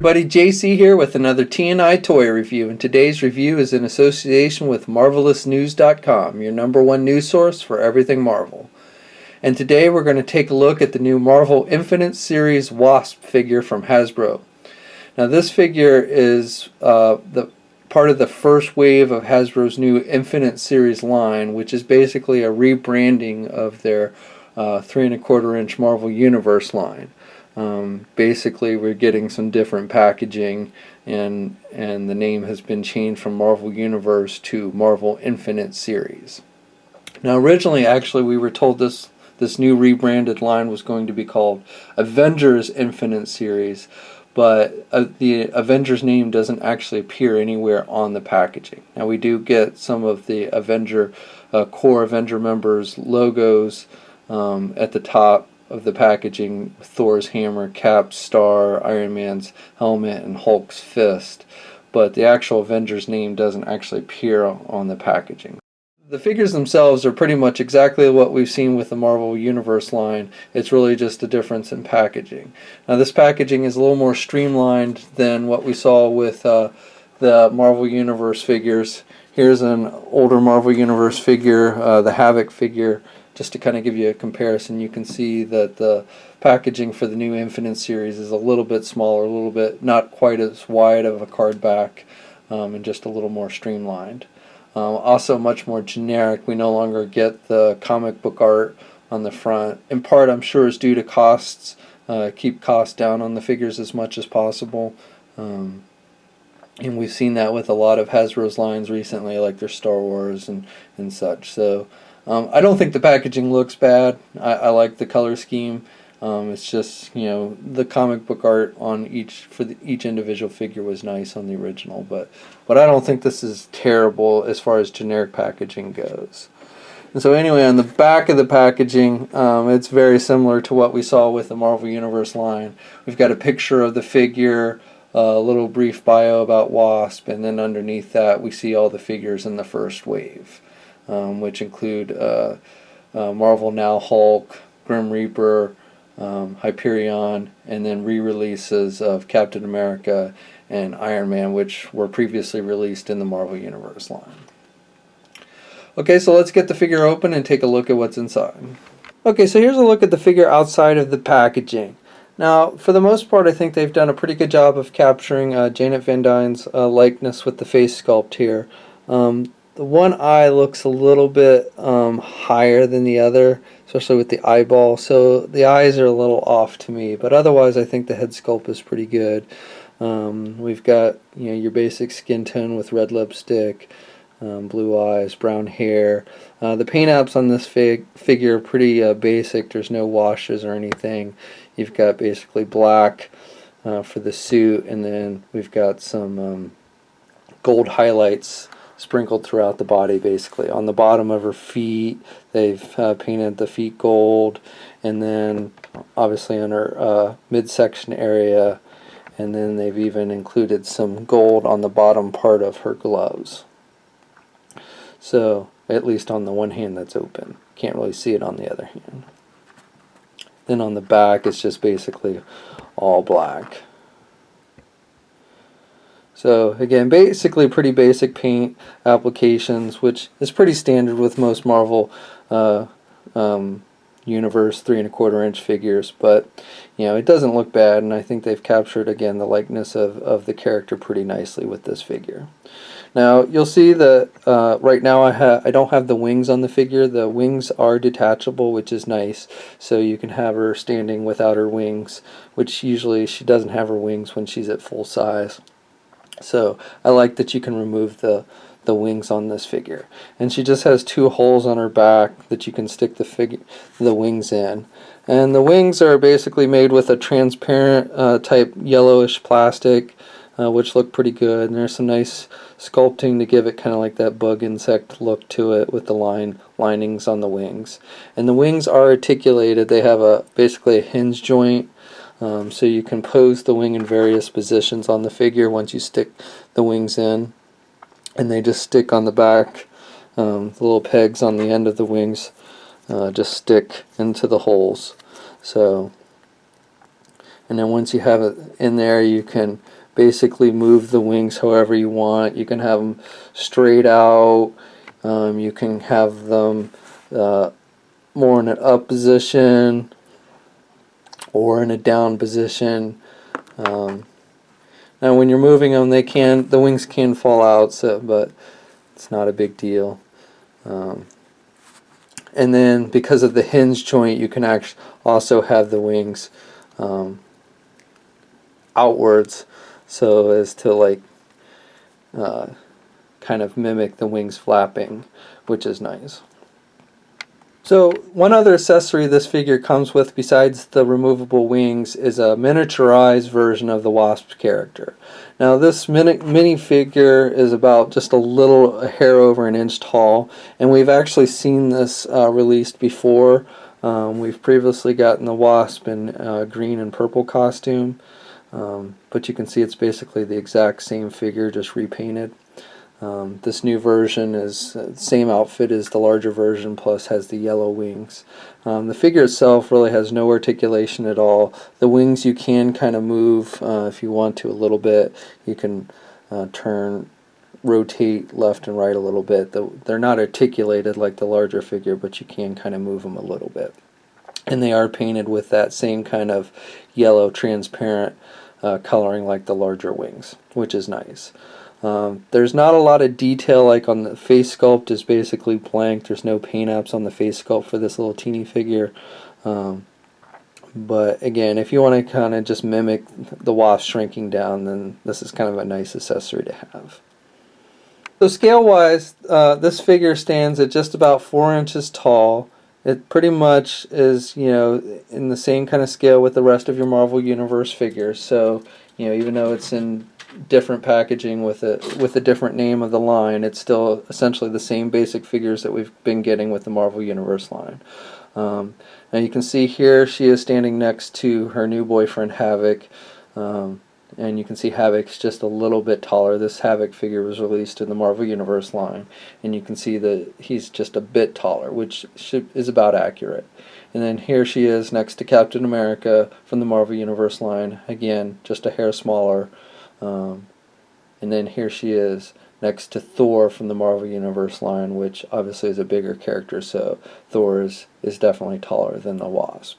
Buddy JC here with another T&I toy review, and today's review is in association with MarvelousNews.com, your #1 news source for everything Marvel. And today we're going to take a look at the new Marvel Infinite Series Wasp figure from Hasbro. Now this figure is the part of the first wave of Hasbro's new Infinite Series line, which is basically a rebranding of their 3¼ inch Marvel Universe line. Basically we're getting some different packaging, and the name has been changed from Marvel Universe to Marvel Infinite Series. Now originally actually we were told this new rebranded line was going to be called Avengers Infinite Series, but the Avengers name doesn't actually appear anywhere on the packaging. Now we do get some of the core Avenger members logos at the top of the packaging: Thor's hammer, Cap's star, Iron Man's helmet, and Hulk's fist, but the actual Avengers name doesn't actually appear on the packaging. The figures themselves are pretty much exactly what we've seen with the Marvel Universe line. It's really just a difference in packaging. Now this packaging is a little more streamlined than what we saw with the Marvel Universe figures. Here's an older Marvel Universe figure, the Havoc figure. Just to kind of give you a comparison, you can see that the packaging for the new Infinite Series is a little bit smaller, a little bit not quite as wide of a card back, and just a little more streamlined. Also much more generic. We no longer get the comic book art on the front. In part, I'm sure is due to costs. Keep costs down on the figures as much as possible. And we've seen that with a lot of Hasbro's lines recently, like their Star Wars and such. So I don't think the packaging looks bad. I like the color scheme. It's just, you know, the comic book art on each individual figure was nice on the original, but I don't think this is terrible as far as generic packaging goes. And so anyway, on the back of the packaging, it's very similar to what we saw with the Marvel Universe line. We've got a picture of the figure, a little brief bio about Wasp, and then underneath that we see all the figures in the first wave, which include Marvel Now Hulk, Grim Reaper, Hyperion, and then re-releases of Captain America and Iron Man, which were previously released in the Marvel Universe line. Okay, so let's get the figure open and take a look at what's inside. Okay, so here's a look at the figure outside of the packaging. Now, for the most part, I think they've done a pretty good job of capturing Janet Van Dyne's likeness with the face sculpt here. The one eye looks a little bit higher than the other, especially with the eyeball, so the eyes are a little off to me, but otherwise I think the head sculpt is pretty good. We've got, you know, your basic skin tone with red lipstick, blue eyes, brown hair. The paint apps on this figure are pretty basic. There's no washes or anything. You've got basically black for the suit, and then we've got some gold highlights sprinkled throughout the body. Basically on the bottom of her feet they've painted the feet gold, and then obviously on her midsection area, and then they've even included some gold on the bottom part of her gloves. So at least on the one hand that's open, can't really see it on the other hand. Then on the back it's just basically all black. So again, basically pretty basic paint applications, which is pretty standard with most Marvel Universe 3¼ inch figures, but you know, it doesn't look bad, and I think they've captured again the likeness of the character pretty nicely with this figure. Now you'll see that right now I don't have the wings on the figure. The wings are detachable, which is nice, so you can have her standing without her wings, which usually she doesn't have her wings when she's at full size. So I like that you can remove the wings on this figure, and she just has 2 holes on her back that you can stick the wings in, and the wings are basically made with a transparent type yellowish plastic, which look pretty good, and there's some nice sculpting to give it kind of like that bug insect look to it with the linings on the wings. And the wings are articulated. They have basically a hinge joint, so you can pose the wing in various positions on the figure once you stick the wings in, and they just stick on the back. The little pegs on the end of the wings just stick into the holes. So and then once you have it in there, you can basically move the wings however you want. You can have them straight out, you can have them more in an up position or in a down position. Now when you're moving them, the wings can fall out, but it's not a big deal. And then because of the hinge joint, you can also have the wings outwards, so as to like kind of mimic the wings flapping, which is nice. So one other accessory this figure comes with besides the removable wings is a miniaturized version of the Wasp character. Now this mini figure is about just a hair over an inch tall, and we've actually seen this released before. We've previously gotten the Wasp in green and purple costume, but you can see it's basically the exact same figure, just repainted. This new version is the same outfit as the larger version, plus has the yellow wings. The figure itself really has no articulation at all. The wings you can kind of move if you want to a little bit. You can rotate left and right a little bit. They're not articulated like the larger figure, but you can kind of move them a little bit. And they are painted with that same kind of yellow transparent coloring like the larger wings, which is nice. There's not a lot of detail, like on the face sculpt is basically blank. There's no paint apps on the face sculpt for this little teeny figure. But again, if you want to kind of just mimic the Wasp shrinking down, then this is kind of a nice accessory to have. So scale wise, this figure stands at just about 4 inches tall. It pretty much is, in the same kind of scale with the rest of your Marvel Universe figures. So, even though it's in different packaging with a different name of the line, it's still essentially the same basic figures that we've been getting with the Marvel Universe line. Now you can see here she is standing next to her new boyfriend Havoc, and you can see Havoc's just a little bit taller. This Havoc figure was released in the Marvel Universe line, and you can see that he's just a bit taller, which is about accurate. And then here she is next to Captain America from the Marvel Universe line, again just a hair smaller. And then here she is next to Thor from the Marvel Universe line, which obviously is a bigger character, so Thor is definitely taller than the Wasp,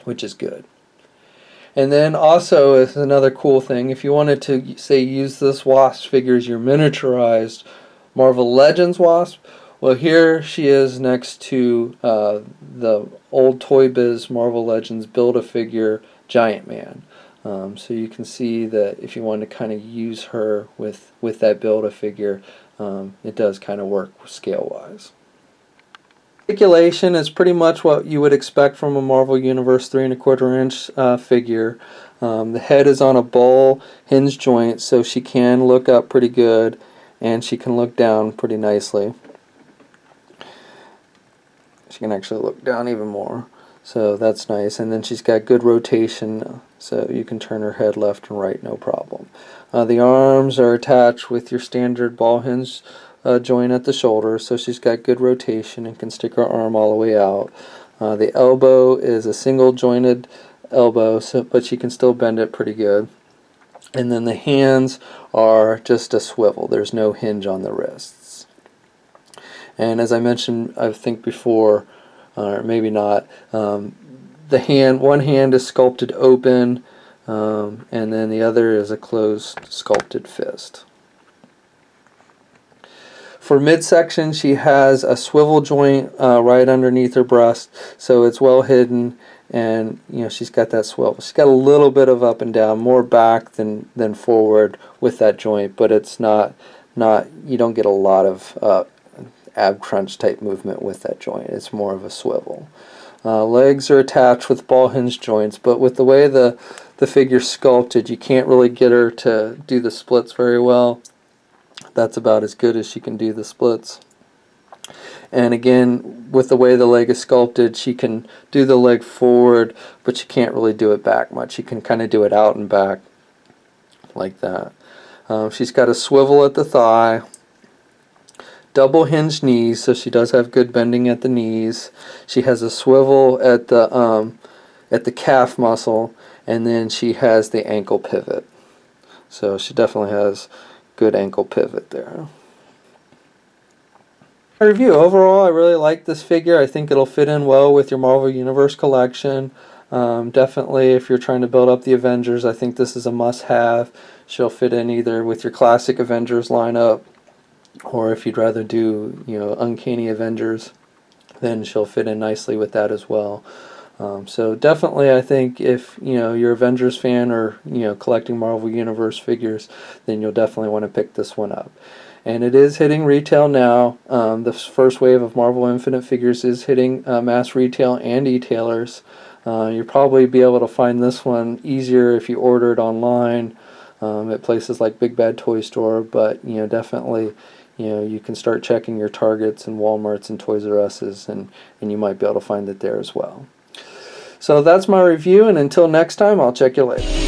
which is good. And then also, is another cool thing, if you wanted to, say, use this Wasp figure as your miniaturized Marvel Legends Wasp, well, here she is next to the old Toy Biz Marvel Legends Build-A-Figure Giant Man. So you can see that if you want to kind of use her with that Build-A-Figure, it does kind of work scale-wise. Articulation is pretty much what you would expect from a Marvel Universe 3 1/4 inch figure. The head is on a ball hinge joint, so she can look up pretty good, and she can look down pretty nicely. She can actually look down even more. So that's nice, and then she's got good rotation, so you can turn her head left and right no problem. The arms are attached with your standard ball hinge joint at the shoulder, so she's got good rotation and can stick her arm all the way out. The elbow is a single jointed elbow, but she can still bend it pretty good. And then the hands are just a swivel. There's no hinge on the wrists. And as I mentioned, I think before, or maybe not, one hand is sculpted open, and then the other is a closed sculpted fist. For midsection, she has a swivel joint right underneath her breast, so it's well hidden, and she's got that swivel. She's got a little bit of up and down, more back than forward with that joint, but it's not you don't get a lot of ab crunch type movement with that joint. It's more of a swivel. Legs are attached with ball hinge joints, but with the way the figure's sculpted, you can't really get her to do the splits very well. That's about as good as she can do the splits. And again, with the way the leg is sculpted, she can do the leg forward, but she can't really do it back much. She can kind of do it out and back like that. She's got a swivel at the thigh, double hinged knees, so she does have good bending at the knees. She has a swivel at the calf muscle, and then she has the ankle pivot. So she definitely has good ankle pivot there. Review. Overall, I really like this figure. I think it'll fit in well with your Marvel Universe collection. Definitely, if you're trying to build up the Avengers, I think this is a must-have. She'll fit in either with your classic Avengers lineup, or if you'd rather do, Uncanny Avengers, then she'll fit in nicely with that as well. So definitely, I think if you're an Avengers fan or collecting Marvel Universe figures, then you'll definitely want to pick this one up. And it is hitting retail now. The first wave of Marvel Infinite figures is hitting mass retail and e-tailers. You'll probably be able to find this one easier if you order it online at places like Big Bad Toy Store, but definitely you can start checking your Targets and Walmarts and Toys R Us's, and you might be able to find it there as well. So that's my review, and until next time, I'll check you later.